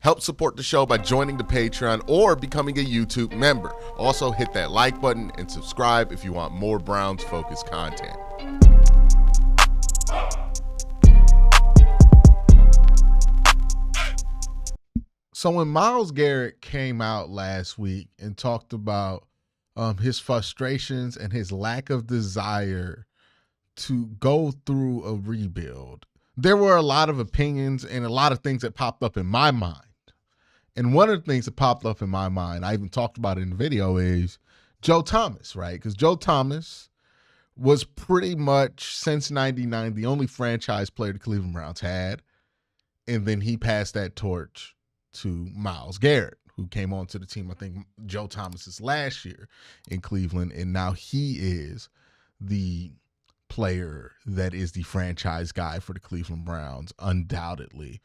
Help support the show by joining the Patreon or becoming a YouTube member. Also, hit that like button and subscribe if you want more Browns-focused content. So when Myles Garrett came out last week and talked about his frustrations and his lack of desire to go through a rebuild, there were a lot of opinions and a lot of things that popped up in my mind. And one of the things that popped up in my mind, I even talked about it in the video, is Joe Thomas, right? Because Joe Thomas was pretty much, since 99, the only franchise player the Cleveland Browns had. And then he passed that torch to Myles Garrett, who came onto the team, I think, Joe Thomas's last year in Cleveland. And now he is the player that is the franchise guy for the Cleveland Browns, undoubtedly.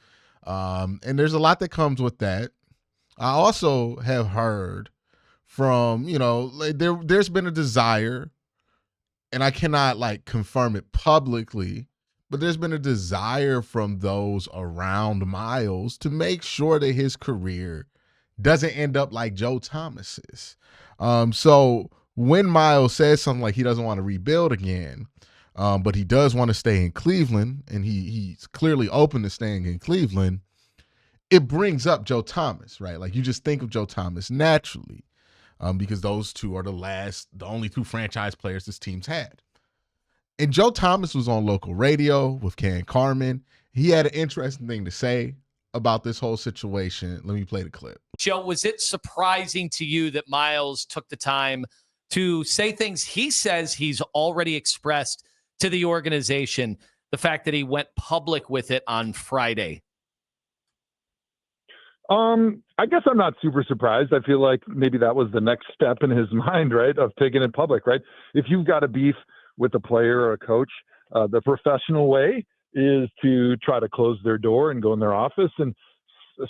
And there's a lot that comes with that. I also have heard from, there's been a desire, and I cannot confirm it publicly, but there's been a desire from those around Myles to make sure that his career doesn't end up like Joe Thomas's. So when Myles says something like he doesn't want to rebuild again, but he does want to stay in Cleveland, and he's clearly open to staying in Cleveland, it brings up Joe Thomas, right? Like, you just think of Joe Thomas naturally, because those two are the only two franchise players this team's had. And Joe Thomas was on local radio with Ken Carmen. He had an interesting thing to say about this whole situation. Let me play the clip. Joe, was it surprising to you that Myles took the time to say things he says he's already expressed to the organization, the fact that he went public with it on Friday? I guess I'm not super surprised. I feel like maybe that was the next step in his mind, right, of taking it public, right? If you've got a beef with a player or a coach, the professional way is to try to close their door and go in their office and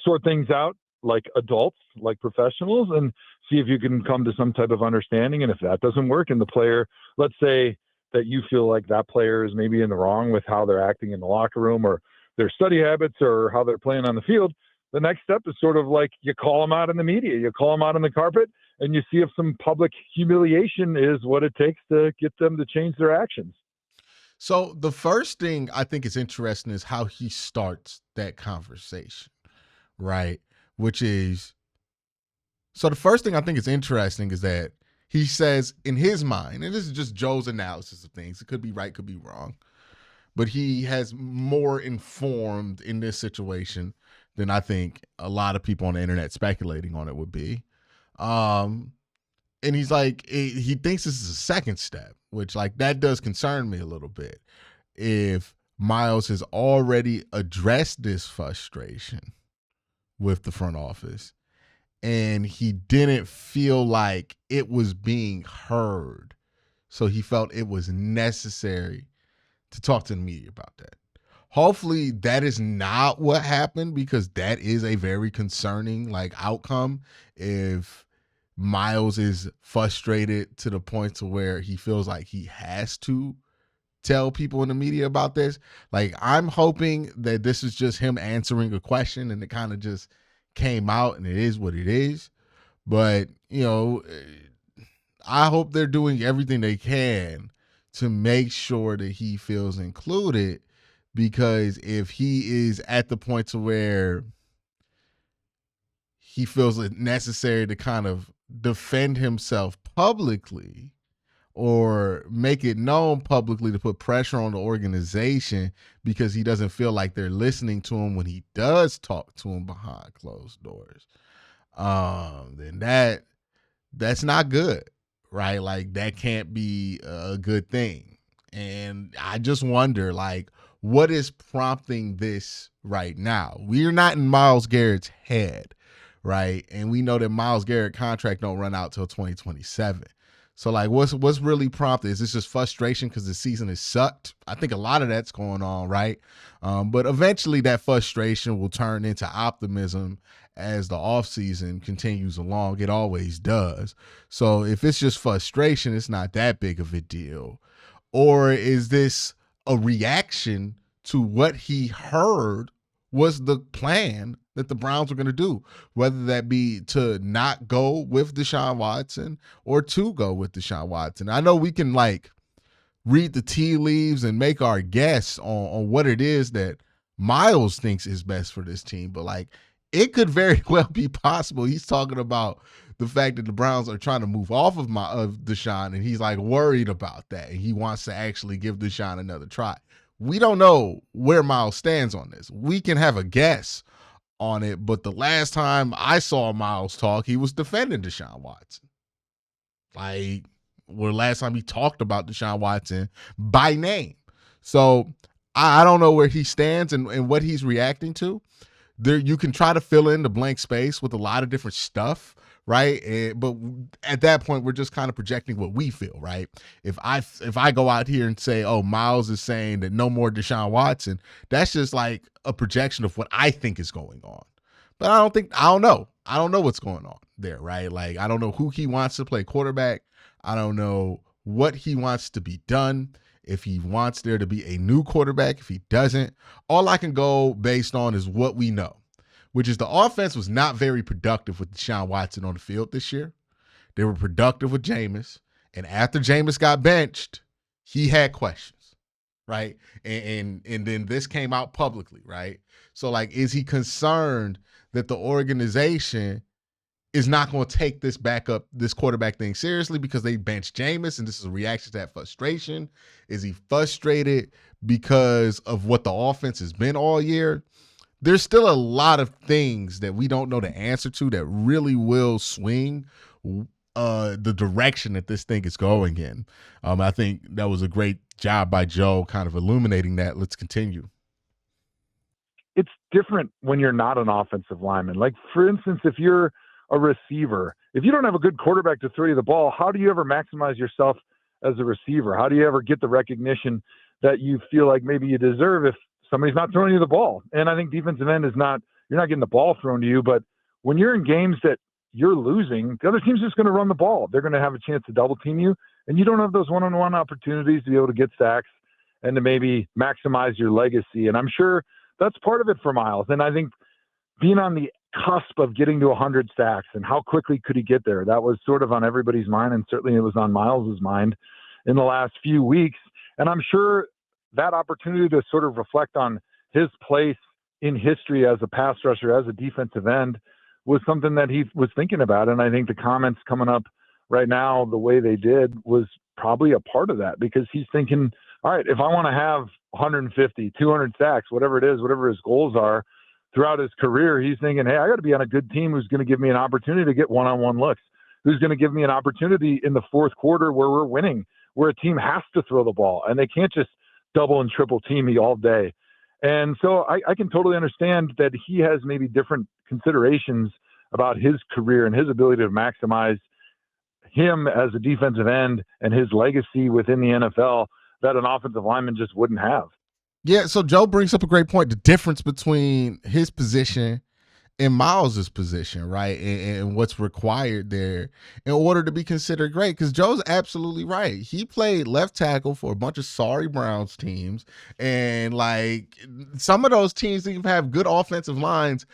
sort things out like adults, like professionals, and see if you can come to some type of understanding. And if that doesn't work, and the player, let's say that you feel like that player is maybe in the wrong with how they're acting in the locker room or their study habits or how they're playing on the field, the next step is sort of like you call them out in the media, you call them out on the carpet, and you see if some public humiliation is what it takes to get them to change their actions. So the first thing I think is interesting is how he starts that conversation, right? Which is, so the first thing I think is interesting is that he says in his mind, and this is just Joe's analysis of things, it could be right, could be wrong, but he has more informed in this situation than I think a lot of people on the internet speculating on it would be. And he's like, he thinks this is a second step, which that does concern me a little bit. If Myles has already addressed this frustration with the front office and he didn't feel like it was being heard, so he felt it was necessary to talk to the media about that. Hopefully that is not what happened, because that is a very concerning outcome if Myles is frustrated to the point to where he feels like he has to tell people in the media about this. I'm hoping that this is just him answering a question and it kind of just came out and it is what it is. But, I hope they're doing everything they can to make sure that he feels included, because if he is at the point to where he feels it necessary to kind of defend himself publicly or make it known publicly to put pressure on the organization because he doesn't feel like they're listening to him when he does talk to him behind closed doors, then that's not good, right? That can't be a good thing. And I just wonder, what is prompting this right now? We're not in Myles Garrett's head, right? And we know that Myles Garrett contract don't run out till 2027. So what's really prompted? Is this just frustration because the season has sucked? I think a lot of that's going on, right? But eventually that frustration will turn into optimism as the offseason continues along. It always does. So if it's just frustration, it's not that big of a deal. Or is this a reaction to what he heard was the plan that the Browns were going to do, whether that be to not go with Deshaun Watson or to go with Deshaun Watson. I know we can like read the tea leaves and make our guess on what it is that Myles thinks is best for this team, but like it could very well be possible. He's talking about the fact that the Browns are trying to move off of Deshaun, and he's like worried about that, and he wants to actually give Deshaun another try. We don't know where Myles stands on this. We can have a guess on it, but the last time I saw Myles talk, he was defending Deshaun Watson. Like, well, last time he talked about Deshaun Watson by name. So I don't know where he stands and what he's reacting to. There, you can try to fill in the blank space with a lot of different stuff, right? But at that point, we're just kind of projecting what we feel, right? If I go out here and say, oh, Myles is saying that no more Deshaun Watson, that's just like a projection of what I think is going on. But I don't know. I don't know what's going on there, right? Like, I don't know who he wants to play quarterback. I don't know what he wants to be done. If he wants there to be a new quarterback, if he doesn't, all I can go based on is what we know, which is the offense was not very productive with Deshaun Watson on the field this year. They were productive with Jameis. And after Jameis got benched, he had questions, right? And then this came out publicly, right? So, like, is he concerned that the organization is not going to take this quarterback thing seriously because they benched Jameis, and this is a reaction to that frustration? Is he frustrated because of what the offense has been all year? There's still a lot of things that we don't know the answer to that really will swing the direction that this thing is going in. I think that was a great job by Joe kind of illuminating that. Let's continue. It's different when you're not an offensive lineman. Like, for instance, if you're a receiver, if you don't have a good quarterback to throw you the ball, how do you ever maximize yourself as a receiver? How do you ever get the recognition that you feel like maybe you deserve if somebody's not throwing you the ball? And I think defensive end you're not getting the ball thrown to you, but when you're in games that you're losing, the other team's just going to run the ball. They're going to have a chance to double team you, and you don't have those one-on-one opportunities to be able to get sacks and to maybe maximize your legacy. And I'm sure that's part of it for Myles. And I think being on the cusp of getting to 100 sacks and how quickly could he get there, that was sort of on everybody's mind, and certainly it was on Myles's mind in the last few weeks. And I'm sure that opportunity to sort of reflect on his place in history as a pass rusher, as a defensive end, was something that he was thinking about. And I think the comments coming up right now, the way they did, was probably a part of that, because he's thinking, all right, if I want to have 150, 200 sacks, whatever it is, whatever his goals are throughout his career, he's thinking, hey, I got to be on a good team who's going to give me an opportunity to get one-on-one looks, who's going to give me an opportunity in the fourth quarter where we're winning, where a team has to throw the ball and they can't just double and triple team me all day. And so I can totally understand that he has maybe different considerations about his career and his ability to maximize him as a defensive end and his legacy within the NFL that an offensive lineman just wouldn't have. Yeah, so Joe brings up a great point, the difference between his position and Myles's position, right? And what's required there in order to be considered great. Because Joe's absolutely right. He played left tackle for a bunch of sorry Browns teams. And like some of those teams even have good offensive lines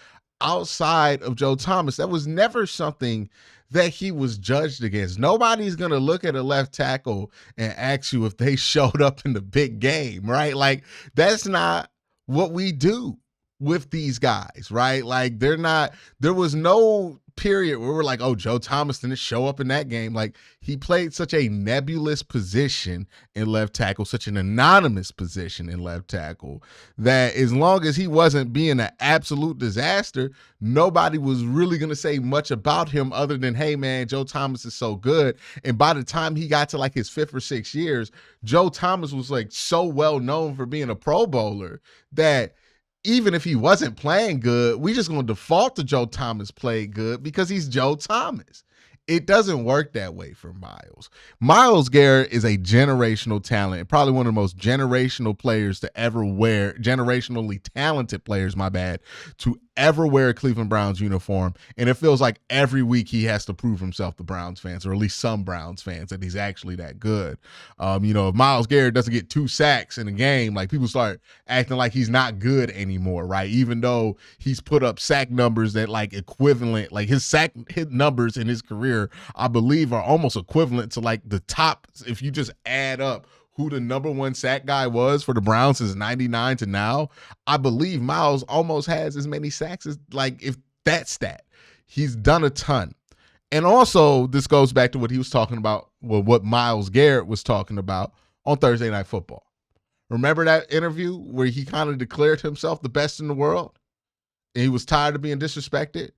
outside of Joe Thomas. That was never something that he was judged against. Nobody's going to look at a left tackle and ask you if they showed up in the big game, right? Like that's not what we do with these guys, right? Like there was no period where we're like, oh, Joe Thomas didn't show up in that game. Like he played such a nebulous position in left tackle, such an anonymous position in left tackle, that as long as he wasn't being an absolute disaster, nobody was really going to say much about him other than, hey man, Joe Thomas is so good. And by the time he got to like his 5th or 6th years, Joe Thomas was like so well known for being a Pro Bowler that even if he wasn't playing good, we just going to default to Joe Thomas played good because he's Joe Thomas. It doesn't work that way for Myles. Myles Garrett is a generational talent, probably one of the most generational players to ever wear, generationally talented players, to ever wear a Cleveland Browns uniform, and it feels like every week he has to prove himself to Browns fans, or at least some Browns fans, that he's actually that good. If Myles Garrett doesn't get 2 sacks in a game, like, people start acting like he's not good anymore, right? Even though he's put up sack numbers that, like, equivalent, like, his sack hit numbers in his career, I believe, are almost equivalent to, like, the top, if you just add up who the number 1 sack guy was for the Browns since 99 to now. I believe Myles almost has as many sacks as, like, if that stat. He's done a ton. And also, this goes back to what he was talking about, well, what Myles Garrett was talking about on Thursday Night Football. Remember that interview where he kind of declared himself the best in the world? And he was tired of being disrespected?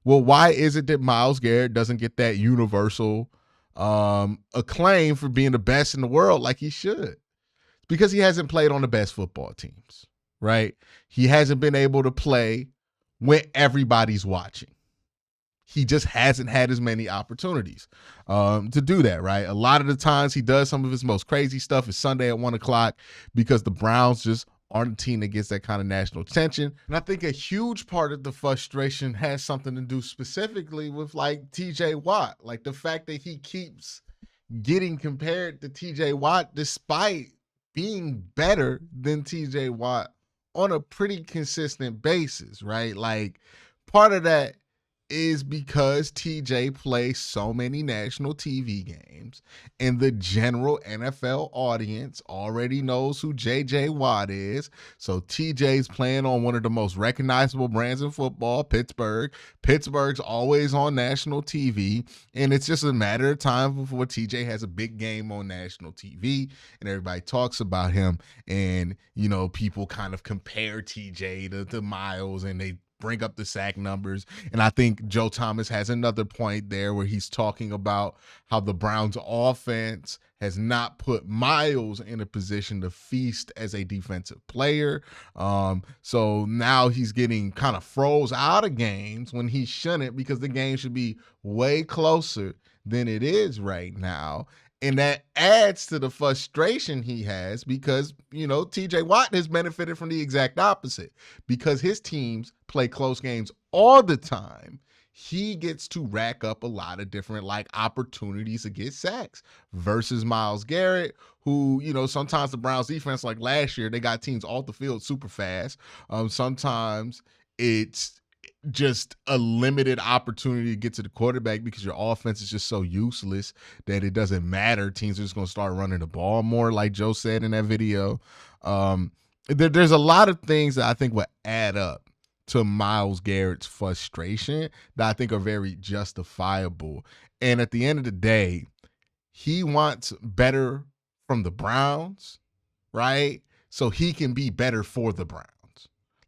Well, why is it that Myles Garrett doesn't get that universal acclaim for being the best in the world like he should? Because he hasn't played on the best football teams, right? He hasn't been able to play when everybody's watching. He just hasn't had as many opportunities to do that, right? A lot of the times he does some of his most crazy stuff is Sunday at 1 o'clock because the Browns just aren't a team that gets that kind of national attention. And I think a huge part of the frustration has something to do specifically with, like, TJ Watt. Like, the fact that he keeps getting compared to TJ Watt despite being better than TJ Watt on a pretty consistent basis, right? Like, part of that is because TJ plays so many national TV games, and the general NFL audience already knows who JJ Watt is. So TJ's playing on one of the most recognizable brands in football, Pittsburgh. Pittsburgh's always on national TV, and it's just a matter of time before TJ has a big game on national TV, and everybody talks about him, and, people kind of compare TJ to Myles, and they bring up the sack numbers. And I think Joe Thomas has another point there where he's talking about how the Browns offense has not put Myles in a position to feast as a defensive player. So now he's getting kind of froze out of games when he shouldn't, because the game should be way closer than it is right now. And that adds to the frustration he has because, TJ Watt has benefited from the exact opposite. Because his teams play close games all the time, he gets to rack up a lot of different, like, opportunities to get sacks versus Myles Garrett, who, sometimes the Browns defense, like last year, they got teams off the field super fast. Sometimes it's just a limited opportunity to get to the quarterback because your offense is just so useless that it doesn't matter. Teams are just going to start running the ball more, like Joe said in that video. There's a lot of things that I think will add up to Myles Garrett's frustration that I think are very justifiable. And at the end of the day, he wants better from the Browns, right? So he can be better for the Browns.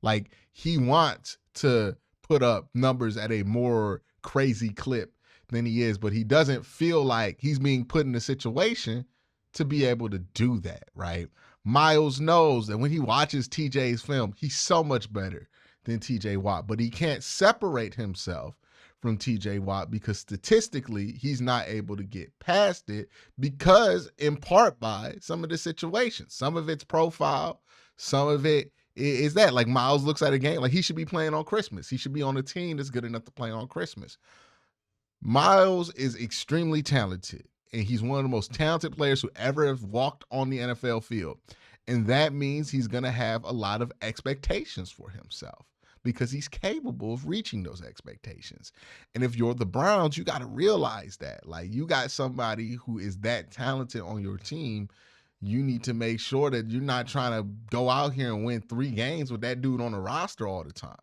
Like, he wants to put up numbers at a more crazy clip than he is, but he doesn't feel like he's being put in a situation to be able to do that, right? Myles knows that when he watches TJ's film, he's so much better than TJ Watt, but he can't separate himself from TJ Watt because statistically he's not able to get past it because, in part, by some of the situations. Some of it's profile, some of it is that, like, Myles looks at a game like he should be playing on Christmas. He should be on a team that's good enough to play on Christmas. Myles is extremely talented, and he's one of the most talented players who ever have walked on the NFL field. And that means he's going to have a lot of expectations for himself because he's capable of reaching those expectations. And if you're the Browns, you got to realize that. Like, you got somebody who is that talented on your team. You need to make sure that you're not trying to go out here and win 3 games with that dude on the roster all the time,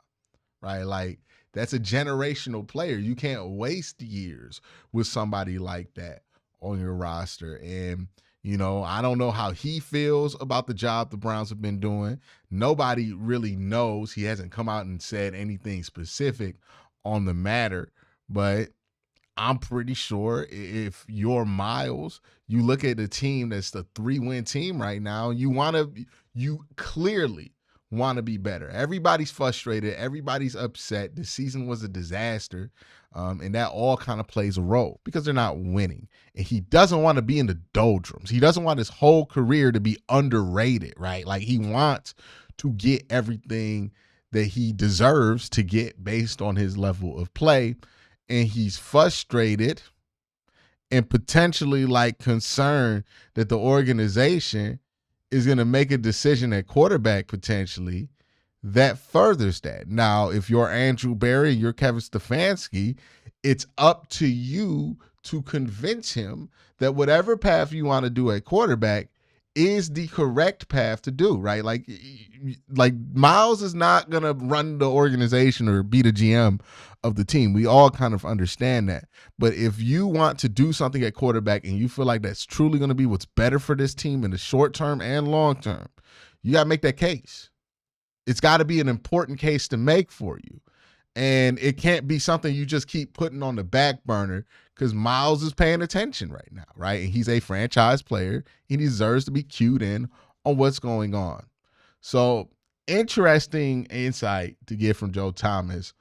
right? Like, that's a generational player. You can't waste years with somebody like that on your roster. And, I don't know how he feels about the job the Browns have been doing. Nobody really knows. He hasn't come out and said anything specific on the matter, but I'm pretty sure if you're Myles, you look at a team that's the 3-win team right now, you clearly want to be better. Everybody's frustrated. Everybody's upset. The season was a disaster. And that all kind of plays a role because they're not winning. And he doesn't want to be in the doldrums. He doesn't want his whole career to be underrated, right? Like, he wants to get everything that he deserves to get based on his level of play. And he's frustrated and potentially like concerned that the organization is going to make a decision at quarterback potentially that furthers that. Now, if you're Andrew Berry, you're Kevin Stefanski, it's up to you to convince him that whatever path you want to do at quarterback is the correct path to do, right? Like Myles is not going to run the organization or be the GM of the team. We all kind of understand that. But if you want to do something at quarterback and you feel like that's truly going to be what's better for this team in the short term and long term, you got to make that case. It's got to be an important case to make for you. And it can't be something you just keep putting on the back burner because Myles is paying attention right now, right? And he's a franchise player. He deserves to be cued in on what's going on. So interesting insight to get from Joe Thomas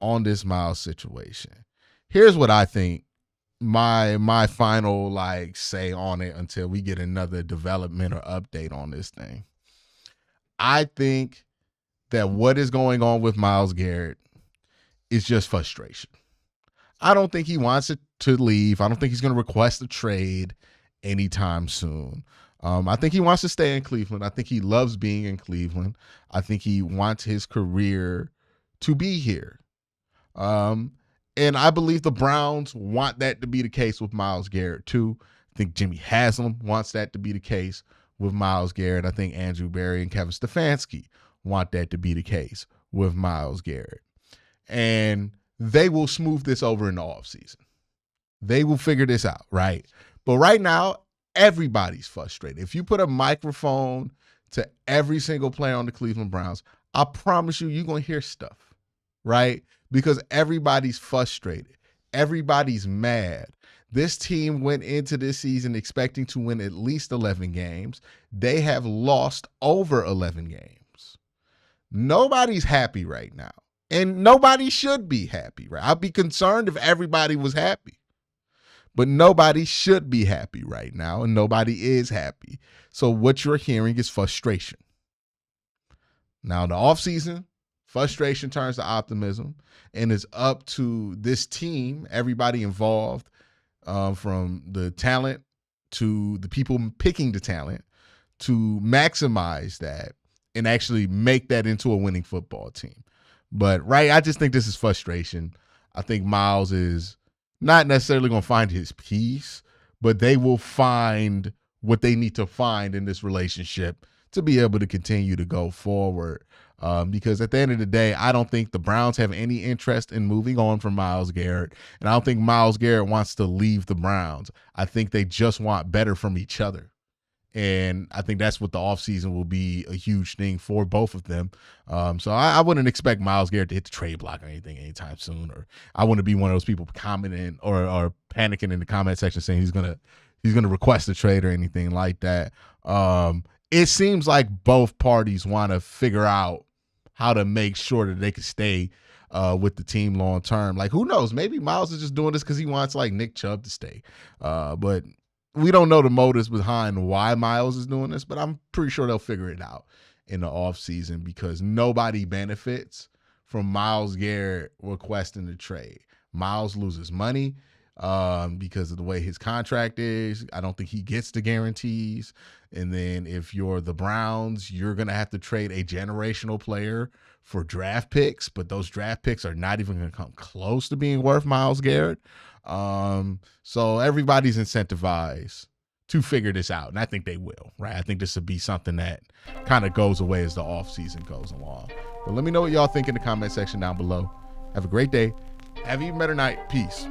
on this Myles situation. Here's what I think my final say on it until we get another development or update on this thing. I think that what is going on with Myles Garrett is just frustration. I don't think he wants it to leave. I don't think he's going to request a trade anytime soon. I think he wants to stay in Cleveland. I think he loves being in Cleveland. I think he wants his career to be here. And I believe the Browns want that to be the case with Myles Garrett too. I think Jimmy Haslam wants that to be the case with Myles Garrett. I think Andrew Berry and Kevin Stefanski want that to be the case with Myles Garrett. And they will smooth this over in the offseason. They will figure this out, right? But right now, everybody's frustrated. If you put a microphone to every single player on the Cleveland Browns, I promise you, you're going to hear stuff, right? Because everybody's frustrated. Everybody's mad. This team went into this season expecting to win at least 11 games. They have lost over 11 games. Nobody's happy right now. And nobody should be happy, right? I'd be concerned if everybody was happy. But nobody should be happy right now, and nobody is happy. So what you're hearing is frustration. Now, in the offseason, frustration turns to optimism, and it's up to this team, everybody involved, from the talent to the people picking the talent, to maximize that and actually make that into a winning football team. But, right, I just think this is frustration. I think Myles is not necessarily going to find his peace, but they will find what they need to find in this relationship to be able to continue to go forward. Because at the end of the day, I don't think the Browns have any interest in moving on from Myles Garrett. And I don't think Myles Garrett wants to leave the Browns. I think they just want better from each other. And I think that's what the offseason will be a huge thing for both of them. So I wouldn't expect Myles Garrett to hit the trade block or anything anytime soon. Or I wouldn't be one of those people commenting or panicking in the comment section saying he's gonna request a trade or anything like that. It seems like both parties want to figure out how to make sure that they can stay with the team long term. Like, who knows? Maybe Myles is just doing this because he wants Nick Chubb to stay. But we don't know the motives behind why Myles is doing this, but I'm pretty sure they'll figure it out in the offseason because nobody benefits from Myles Garrett requesting the trade. Myles loses money because of the way his contract is. I don't think he gets the guarantees. And then if you're the Browns, you're going to have to trade a generational player for draft picks, but those draft picks are not even going to come close to being worth Myles Garrett. So everybody's incentivized to figure this out, and I think they will, right? I think this will be something that kind of goes away as the offseason goes along. But let me know what y'all think in the comment section down below. Have a great day. Have an even better night. Peace.